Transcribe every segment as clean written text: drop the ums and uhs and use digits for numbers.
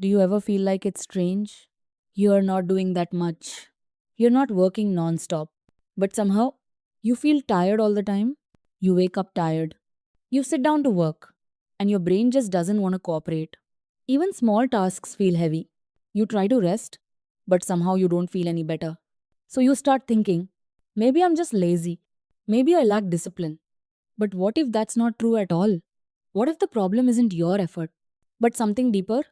Do you ever feel like it's strange? You are not doing that much. You're not working non-stop. But somehow, you feel tired all the time. You wake up tired. You sit down to work. And your brain just doesn't want to cooperate. Even small tasks feel heavy. You try to rest, but somehow you don't feel any better. So you start thinking, maybe I'm just lazy. Maybe I lack discipline. But what if that's not true at all? What if the problem isn't your effort, but something deeper?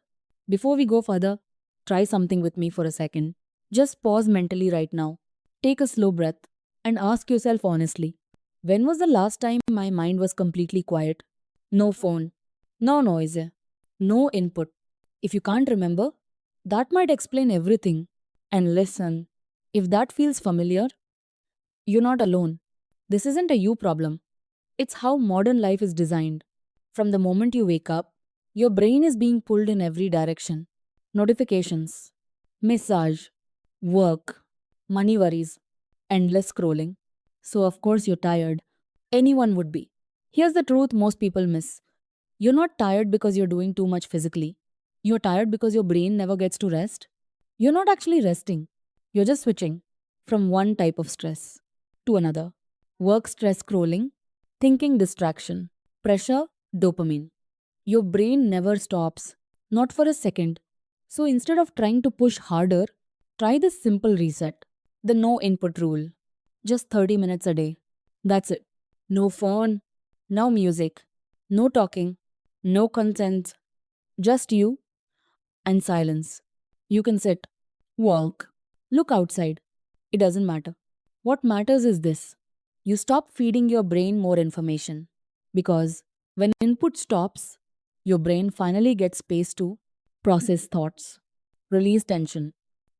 Before we go further, try something with me for a second. Just pause mentally right now. Take a slow breath and ask yourself honestly, when was the last time my mind was completely quiet? No phone, no noise, no input. If you can't remember, that might explain everything. And listen, if that feels familiar, you're not alone. This isn't a you problem. It's how modern life is designed. From the moment you wake up, your brain is being pulled in every direction. Notifications, massage, work, money worries, endless scrolling. So, of course, you're tired. Anyone would be. Here's the truth most people miss: you're not tired because you're doing too much physically. You're tired because your brain never gets to rest. You're not actually resting, you're just switching from one type of stress to another. Work stress scrolling, thinking distraction, pressure, dopamine. Your brain never stops, not for a second. So instead of trying to push harder, try this simple reset: the no input rule. Just 30 minutes a day. That's it. No phone, no music, no talking, no consent, just you and silence. You can sit, walk, look outside. It doesn't matter. What matters is this: you stop feeding your brain more information. Because when input stops, your brain finally gets space to process thoughts, release tension,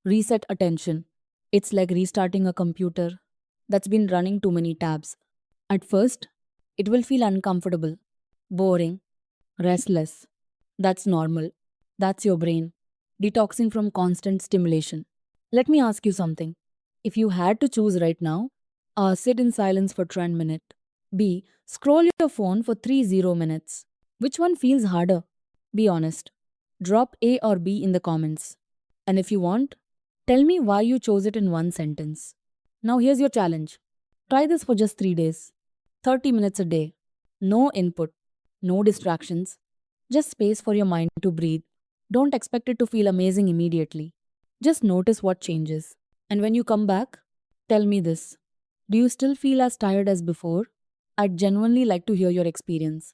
reset attention. It's like restarting a computer that's been running too many tabs. At first, it will feel uncomfortable, boring, restless. That's normal. That's your brain detoxing from constant stimulation. Let me ask you something. If you had to choose right now, A. Sit in silence for 10 minutes. B. Scroll your phone for 30 minutes. Which one feels harder? Be honest. Drop A or B in the comments. And if you want, tell me why you chose it in one sentence. Now here's your challenge. Try this for just 3 days. 30 minutes a day. No input, no distractions, just space for your mind to breathe. Don't expect it to feel amazing immediately. Just notice what changes. And when you come back, tell me this: do you still feel as tired as before? I'd genuinely like to hear your experience.